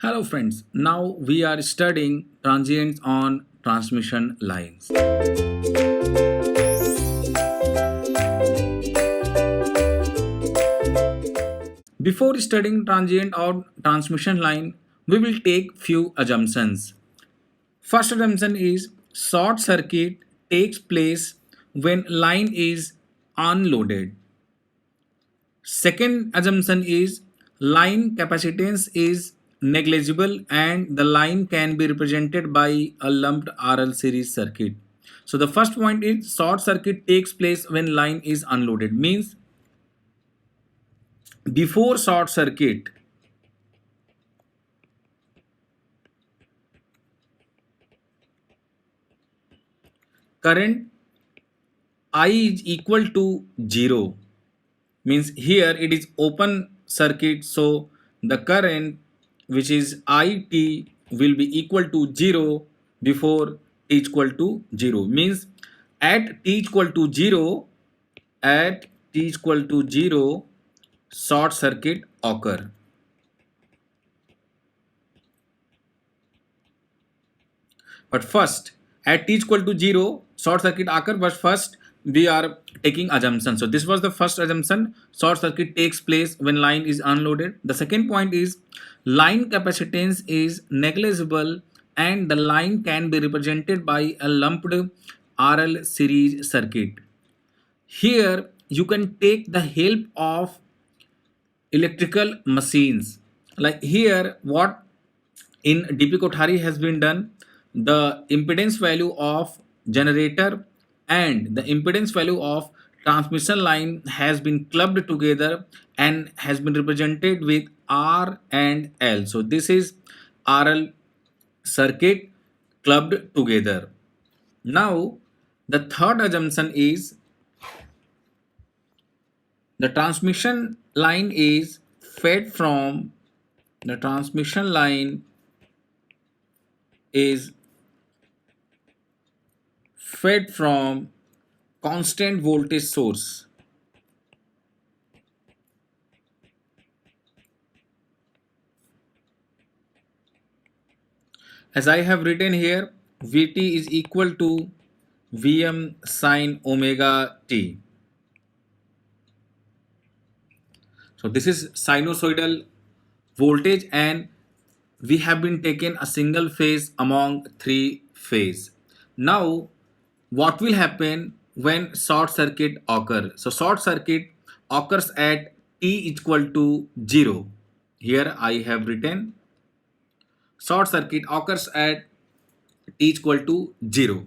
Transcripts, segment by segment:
Hello friends, now we are studying transients on transmission lines. Before studying transient or transmission line, we will take few assumptions. First assumption is short circuit takes place when line is unloaded. Second assumption is line capacitance is negligible and the line can be represented by a lumped RL series circuit. So the first point is short circuit takes place when line is unloaded, means before short circuit current I is equal to 0, means here it is open circuit, so the current which is IT will be equal to 0 before t equal to 0, means at t equal to 0, at t equal to 0 short circuit occur. But first, at t equal to 0, short circuit occur, but first we are taking assumption. So this was the first assumption, short circuit takes place when line is unloaded. The second point is line capacitance is negligible and the line can be represented by a lumped RL series circuit. Here you can take the help of electrical machines. Like here what in DP Kothari has been done, the impedance value of generator and the impedance value of transmission line has been clubbed together and has been represented with R and L. So this is RL circuit clubbed together. Now the third assumption is the transmission line is fed from the transmission line is fed from constant voltage source. As I have written here, Vt is equal to Vm sine omega t. So this is sinusoidal voltage and we have been taken a single phase among three phase. Now what will happen when short circuit occur? So short circuit occurs at t equal to 0. Here I have written short circuit occurs at t equal to 0,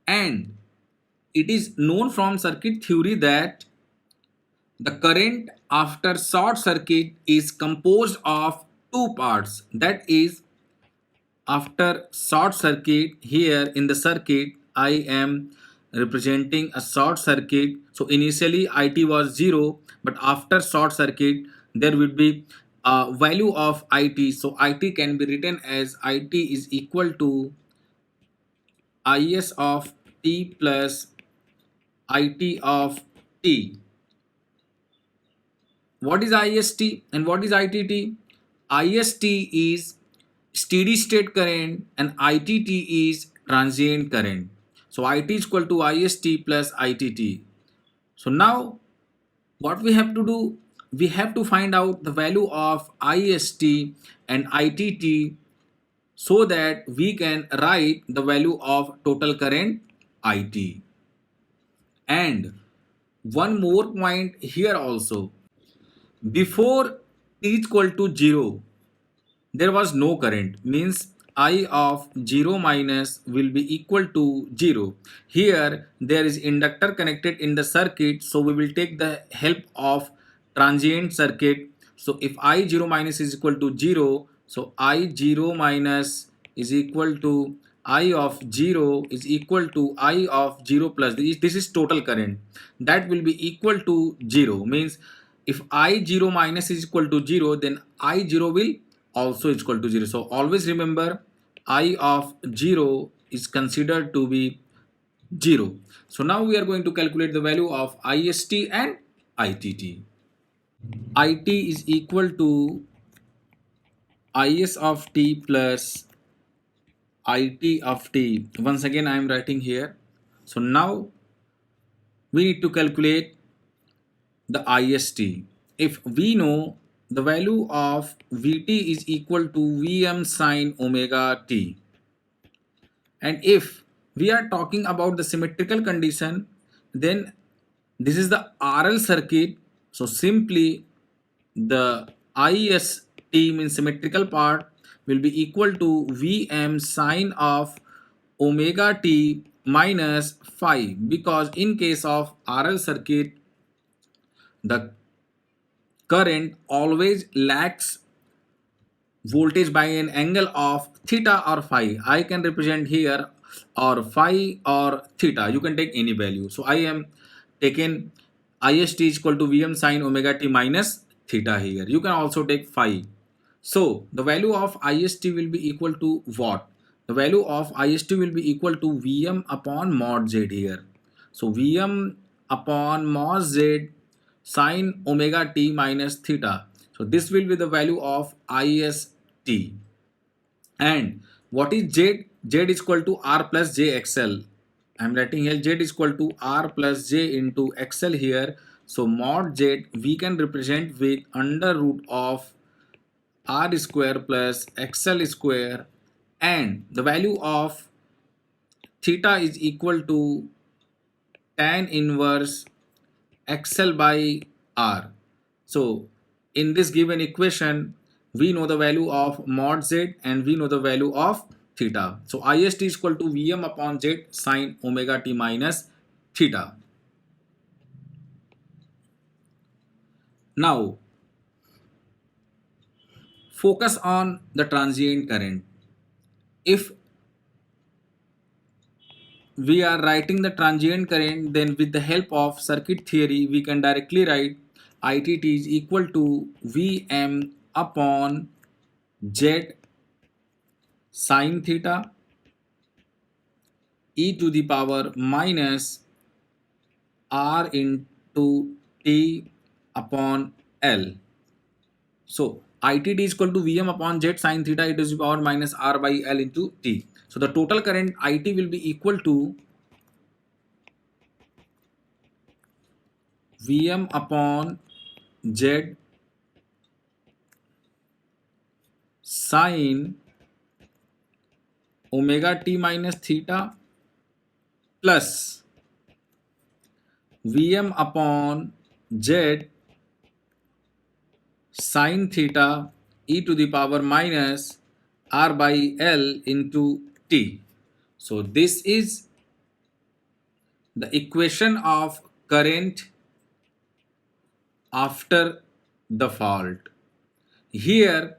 and it is known from circuit theory that the current after short circuit is composed of two parts. That is, after short circuit, here in the circuit I am representing a short circuit. So initially IT was 0, but after short circuit there will be a value of IT. So IT can be written as IT is equal to IS of t plus IT of t. What is IST and what is ITT? IST is steady state current and ITT is transient current. So IT is equal to IST plus ITT. So now what we have to do? We have to find out the value of IST and ITT so that we can write the value of total current IT. And one more point here also. Before t equal to 0, there was no current, means I of 0 minus will be equal to 0. Here there is inductor connected in the circuit, so we will take the help of transient circuit. So if I 0 minus is equal to 0, so I 0 minus is equal to I of 0 is equal to I of 0 plus this is total current, that will be equal to 0, means if I 0 minus is equal to 0, then I 0 will also is equal to 0. So always remember I of 0 is considered to be 0. So now we are going to calculate the value of IST and ITT. IT is equal to Is of t plus it of t. Once again I am writing here. So now we need to calculate the ist. If we know the value of Vt is equal to Vm sine omega t, and if we are talking about the symmetrical condition, then this is the RL circuit. So simply the ist means symmetrical part will be equal to Vm sine of omega t minus phi, because in case of RL circuit the current always lags voltage by an angle of theta or phi. I can represent here or phi or theta. You can take any value. So I am taken ist is equal to Vm sine omega t minus theta here. You can also take phi. So the value of ist will be equal to what? The value of ist will be equal to Vm upon mod z here. So Vm upon mod z sine omega t minus theta. So this will be the value of ist. And what is z? Z is equal to r plus j xl. I am writing here z is equal to r plus j into xl here. So mod z we can represent with under root of r square plus xl square, and the value of theta is equal to tan inverse xl by r. So in this given equation we know the value of mod z and we know the value of theta. So ist is equal to Vm upon z sine omega t minus theta. Now focus on the transient current. If we are writing the transient current, then with the help of circuit theory we can directly write ITT is equal to Vm upon z sine theta e to the power minus r into t upon L. So ITT is equal to Vm upon z sine theta e to the power minus r by L into t. So the total current IT will be equal to Vm upon z sine omega t minus theta plus Vm upon z sine theta e to the power minus r by L into t. So this is the equation of current after the fault. Here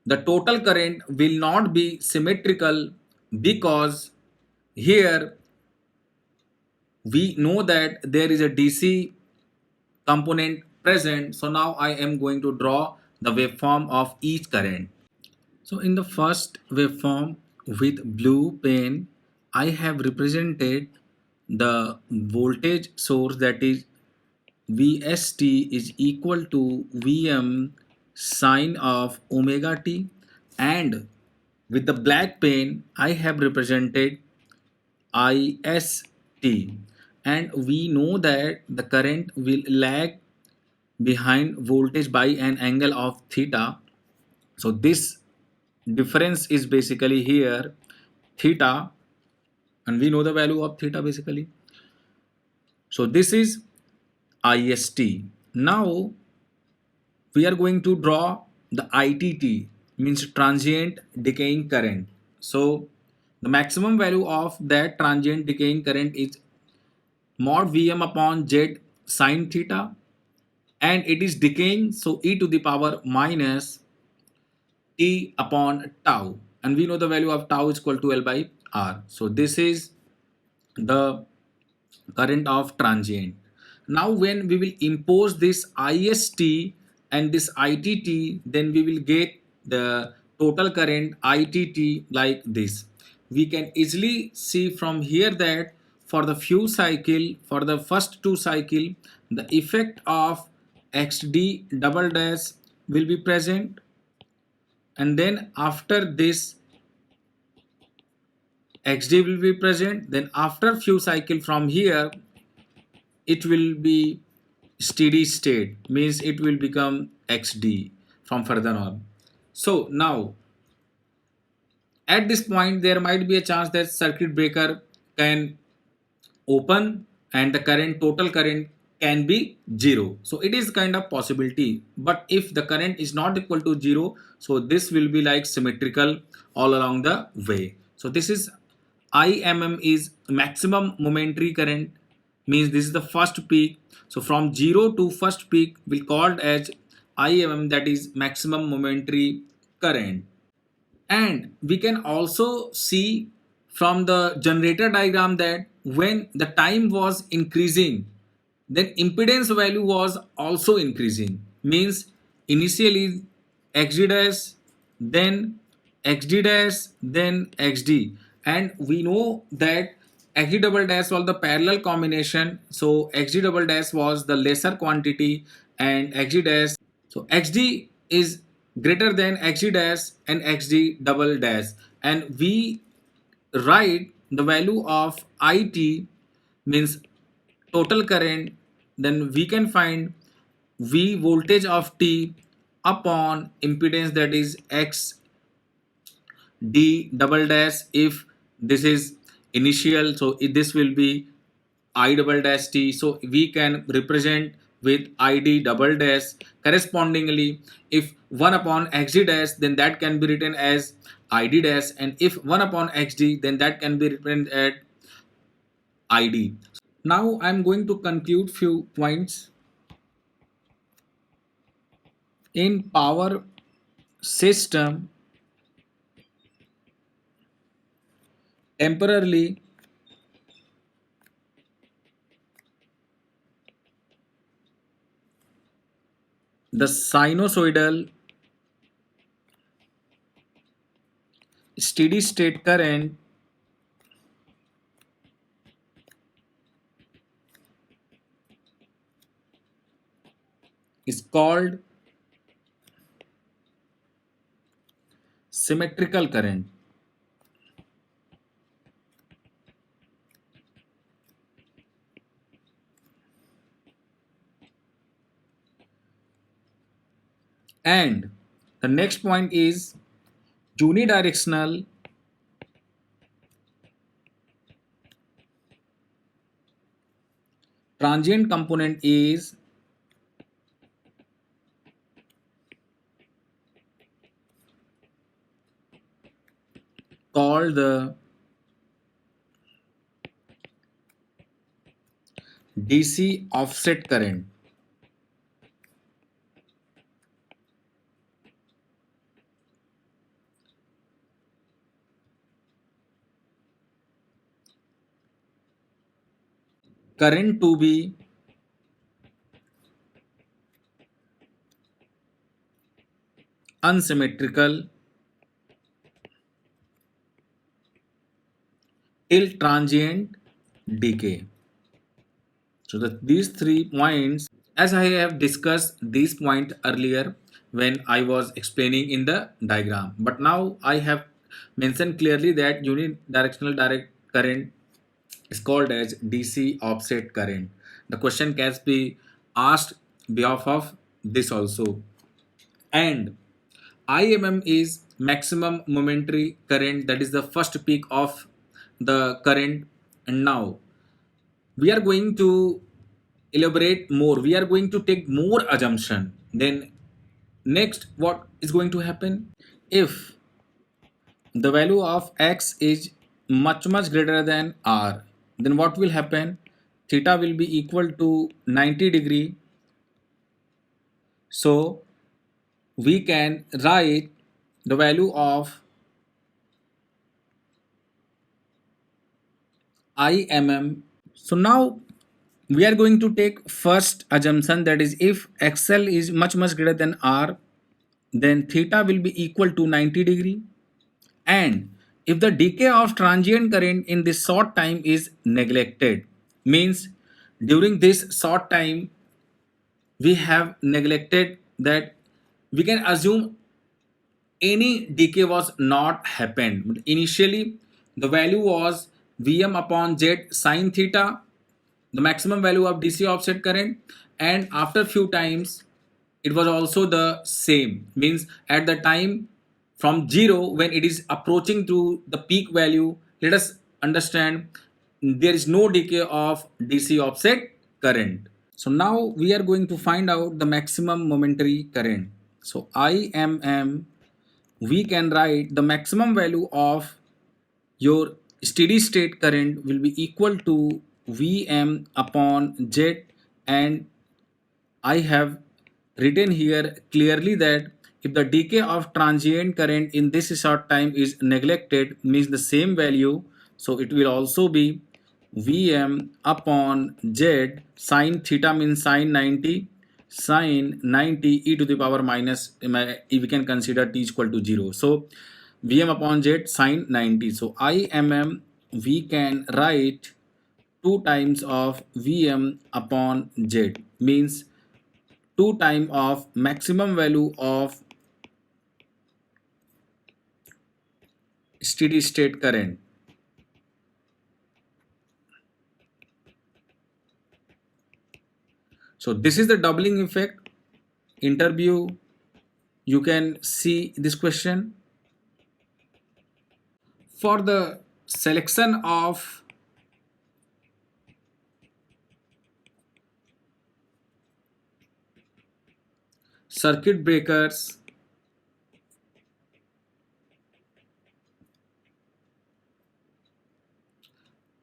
the total current will not be symmetrical because here we know that there is a DC component present. So now I am going to draw the waveform of each current. So in the first waveform with blue pen, I have represented the voltage source, that is Vst is equal to Vm sine of omega t, and with the black pen I have represented Ist, and we know that the current will lag behind voltage by an angle of theta. So this difference is basically here theta, and we know the value of theta basically. So this is Ist. Now we are going to draw the ITT, means transient decaying current. So the maximum value of that transient decaying current is mod Vm upon z sine theta, and it is decaying, so e to the power minus t upon tau, and we know the value of tau is equal to L by R. So this is the current of transient. Now when we will impose this Ist and this ITT, then we will get the total current ITT like this. We can easily see from here that for the few cycle, for the first two cycle, the effect of XD double dash will be present, and then after this xd will be present. Then after few cycle from here, it will be steady state, means it will become xd from further on. So now at this point there might be a chance that circuit breaker can open and the current, total current, can be zero. So it is kind of possibility, but if the current is not equal to zero, so this will be like symmetrical all along the way. So this is IMM is maximum momentary current, means this is the first peak. So from zero to first peak will called as IMM, that is maximum momentary current. And we can also see from the generator diagram that when the time was increasing, then impedance value was also increasing, means initially xd dash, then xd dash, then xd. And we know that xd double dash was the parallel combination, so xd double dash was the lesser quantity and xd dash, so xd is greater than xd dash and xd double dash. And we write the value of it, means total current, then we can find v voltage of t upon impedance, that is x d double dash. If this is initial, so this will be I double dash t. So we can represent with id double dash. Correspondingly, if 1 upon xd dash, then that can be written as id dash, and if 1 upon xd, then that can be written at id. Now I'm going to conclude few points. In power system, temporarily the sinusoidal steady state current is called symmetrical current. And the next point is unidirectional transient component is called the DC offset current. Current to be unsymmetrical till transient decay. So these 3 points, as I have discussed these points earlier when I was explaining in the diagram, but now I have mentioned clearly that unidirectional direct current is called as DC offset current. The question can be asked behalf of this also. And IMM is maximum momentary current, that is the first peak of the current. And now we are going to elaborate more, we are going to take more assumption. Then next what is going to happen, if the value of x is much greater than r, then what will happen, theta will be equal to 90 degree. So we can write the value of IMM. So now we are going to take first assumption, that is if XL is much greater than R, then theta will be equal to 90 degree. And if the decay of transient current in this short time is neglected, means during this short time we have neglected that we can assume any decay was not happened. Initially, the value was Vm upon Z sine theta, the maximum value of DC offset current, and after few times it was also the same. Means at the time from 0 when it is approaching to the peak value, let us understand there is no decay of DC offset current. So now we are going to find out the maximum momentary current. So IMM, we can write the maximum value of your steady state current will be equal to Vm upon Z, and I have written here clearly that if the decay of transient current in this short time is neglected, means the same value, so it will also be Vm upon Z sine theta, means sine 90, sine 90 e to the power minus, if we can consider t is equal to 0. So Vm upon Z sine 90. So IMM we can write 2 times of Vm upon Z, means 2 times of maximum value of steady state current. So this is the doubling effect. Interview, you can see this question. For the selection of circuit breakers,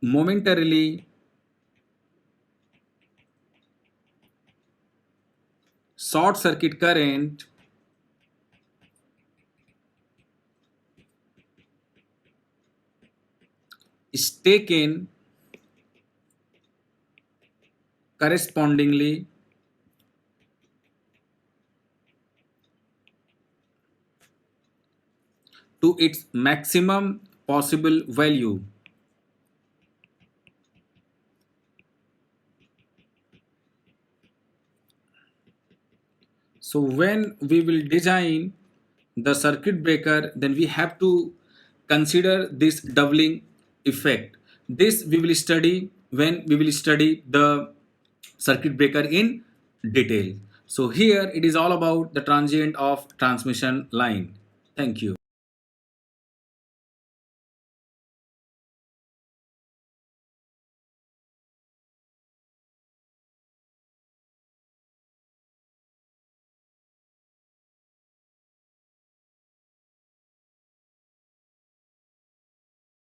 momentarily short circuit current is taken correspondingly to its maximum possible value. So when we will design the circuit breaker, then we have to consider this doubling effect. This we will study when we will study the circuit breaker in detail. So here it is all about the transient of transmission line. Thank you.